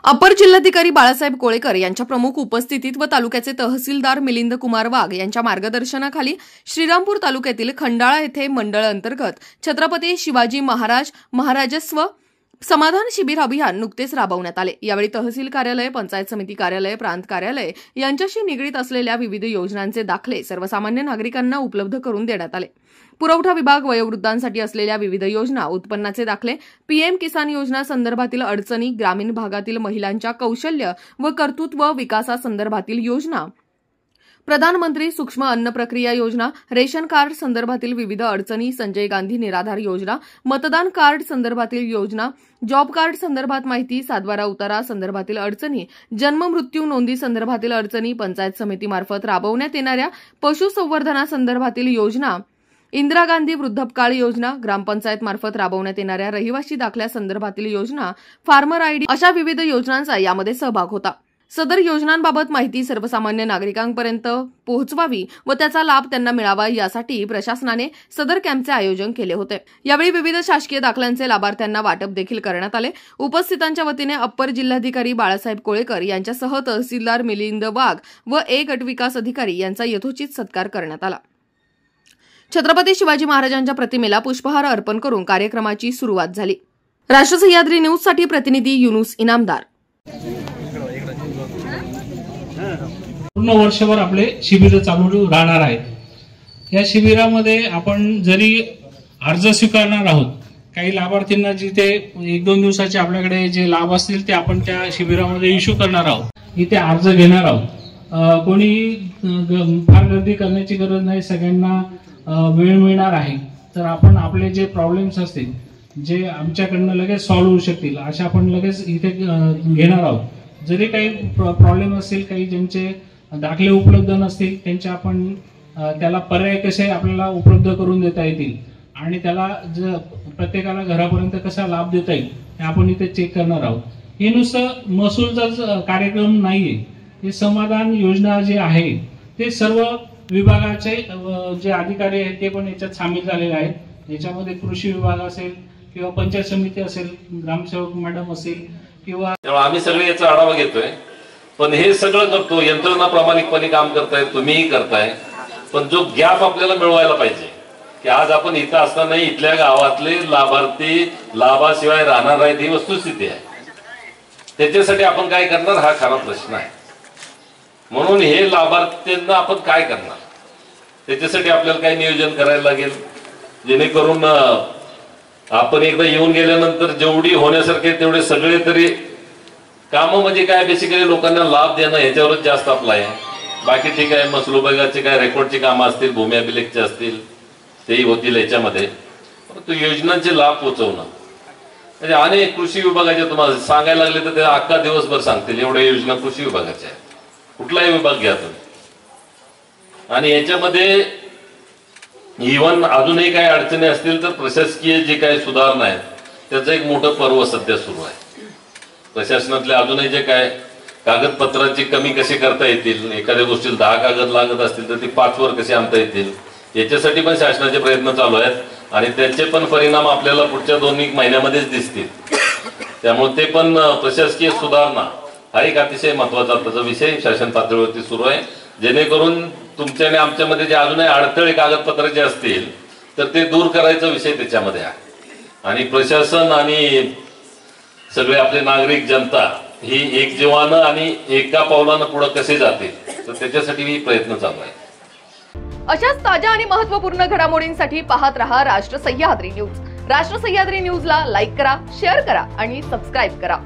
अपर जिल्हाधिकारी बाळासाहेब कोळेकर यांच्या प्रमुख उपस्थितीत व तालुक्याचे तहसीलदार मिलिंद कुमार वाघ यांच्या मार्गदर्शनाखाली श्रीरामपूर तालुक्यातील खंडाळा येथे मंडळ अंतर्गत छत्रपती शिवाजी महाराजस्व समाधान शिबिर अभियान नुकतेच राबवण्यात आले। यावेळी तहसील कार्यालय, पंचायत समिती कार्यालय, प्रांत कार्यालय यांच्याशी निगडीत असलेल्या विविध योजनांचे दाखले सर्वसामान्य नागरिकांना उपलब्ध करून देण्यात आले। पुरवठा विभाग, वयोवृद्धांसाठी असलेल्या विविध योजना, उत्पन्नाचे दाखले, पीएम किसान योजना संदर्भातील अडचणी, ग्रामीण भागातील महिलांच्या कौशल्य व कर्तृत्व विकासासंदर्भातील योजना, प्रधानमंत्री सूक्ष्म अन्न प्रक्रिया योजना, रेशन कार्ड संदर्भातील विविध अडचणी, संजय गांधी निराधार योजना, मतदान कार्ड संदर्भातील योजना, जॉब कार्ड संदर्भात माहिती, सातबारा उतारा संदर्भातील अडचणी, जन्म मृत्यू नोंदी संदर्भातील अडचणी, पंचायत समितीमार्फत राबवण्यात येणाऱ्या पशुसंवर्धनासंदर्भातील योजना, इंदिरा गांधी वृद्धपकाळ योजना, ग्रामपंचायत मार्फत राबवण्यात येणाऱ्या रहिवासी दाखल्या संदर्भातील योजना, फार्मर आयडी अशा विविध योजनांचा यामध्ये सहभाग होता। सदर योजनांबाबत माहिती सर्वसामान्य नागरिकांपर्यंत पोहोचवावी व त्याचा लाभ त्यांना मिळावा यासाठी प्रशासनाने सदर कॅम्पचे आयोजन केले होते। यावेळी विविध शासकीय दाखल्यांचे लाभार्थ्यांना वाटप देखील करण्यात आले। उपस्थितांच्या वतीने अप्पर जिल्हाधिकारी बाळासाहेब कोळेकर यांच्यासह तहसीलदार मिलिंद वाघ व गट विकास अधिकारी यांचा यथोचित सत्कार करण्यात आला। छत्रपती शिवाजी महाराजांच्या प्रतिमेला पुष्पहार अर्पण करून कार्यक्रमाची सुरुवात झाली। राष्ट्र सह्याद्री न्यूजसाठी प्रतिनिधी युनुस इनामदार। पूर्ण वर्षभर आपले शिबिर चालू राहणार आहेत। या शिबिरामध्ये आपण जरी अर्ज स्वीकारणार आहोत, काही लाभार्थींना जिथे 1-2 दिवसाचे आपल्याकडे जे लाभ असतील ते आपण त्या शिबिरामध्ये इश्यू करणार आहोत, इथे अर्ज घेणार आहोत। कोणी फार गर्दी करण्याची गरज नाही, सगळ्यांना वेळ मिळणार आहे। तर आपण आपले जे प्रॉब्लेम्स असतील, जे आमच्याकडनं लगेच सॉल्व्ह होऊ शकतील, अशा आपण लगेच इथे घेणार आहोत। जरी काही प्रॉब्लेम असतील, काही ज्यांचे दाखले उपलब्ध नसतील, त्यांचे आपण त्याला पर्याय कसे आपल्याला उपलब्ध करून देता येतील आणि त्याला प्रत्येकाला घरापर्यंत कसा लाभ देता येईल हे आपण इथे चेक करणार आहोत। हे नुसतं महसूलचा कार्यक्रम नाहीये, हे समाधान योजना जे आहे ते सर्व विभागाचे जे अधिकारी आहेत ते पण याच्यात सामील झालेले आहेत। याच्यामध्ये कृषी विभाग असेल किंवा पंचायत समिती असेल, ग्रामसेवक मॅडम असेल किंवा आम्ही सगळे याचा आढावा घेतोय। पण हे सगळं करतो, यंत्रणा प्रामाणिकपणे काम करताय, तुम्हीही करताय, पण जो गॅप आपल्याला मिळवायला पाहिजे की आज आपण इथं असताना इथल्या गावातले लाभार्थी लाभाशिवाय राहणार नाहीत ही वस्तुस्थिती आहे। त्याच्यासाठी आपण काय करणार हा खरा प्रश्न आहे। म्हणून हे लाभार्थ्यांना आपण काय करणार, त्याच्यासाठी आपल्याला काय नियोजन करायला लागेल, जेणेकरून आपण एकदा येऊन गेल्यानंतर जेवढी होण्यासारखे तेवढे सगळे तरी काम म्हणजे काय बेसिकली लोकांना लाभ देणं ह्याच्यावरच जास्त आपला आहे। बाकी ठीक आहे, महसूल विभागाचे काय रेकॉर्डची कामं असतील, भूमी अभिलेखचे असतील, तेही होतील याच्यामध्ये, परंतु योजनांचे लाभ पोहोचवणं म्हणजे अनेक कृषी विभागाचे तुम्हाला सांगायला लागले तर ते अख्खा दिवसभर सांगतील, एवढ्या योजना कृषी विभागाच्या आहेत। कुठलाही विभाग घ्या तुम्ही, आणि याच्यामध्ये इव्हन अजूनही काही अडचणी असतील तर प्रशासकीय जे काही सुधारणा आहेत त्याचं एक मोठं पर्व सध्या सुरू आहे। प्रशासनातले अजूनही जे काय कागदपत्राची कमी कशी करता येतील, एखाद्या गोष्टीला 10 कागद लागत असतील तर ती 5 वर कशी आणता येतील, याच्यासाठी पण शासनाचे प्रयत्न चालू आहेत आणि त्याचे पण परिणाम आपल्याला पुढच्या 2 महिन्यामध्येच दिसतील। त्यामुळे ते पण प्रशासकीय सुधारणा हा एक अतिशय महत्वाचा त्याचा विषय शासन पातळीवरती सुरू आहे, जेणेकरून तुमच्या आणि आमच्यामध्ये जे अजूनही अडथळे कागदपत्राचे असतील तर ते दूर करायचा विषय त्याच्यामध्ये आहे। आणि प्रशासन आणि सगळे आपले नागरिक जनता ही एक जीवानं आणि एका पावलानं पुढे कसे जातील तर त्याच्यासाठी प्रयत्न चालू आहे। अशाच ताज्या आणि महत्त्वपूर्ण घडामोडींसाठी पाहत रहा राष्ट्र सह्याद्री न्यूज। राष्ट्र सह्याद्री न्यूजला लाईक करा, शेअर करा आणि सबस्क्राईब करा।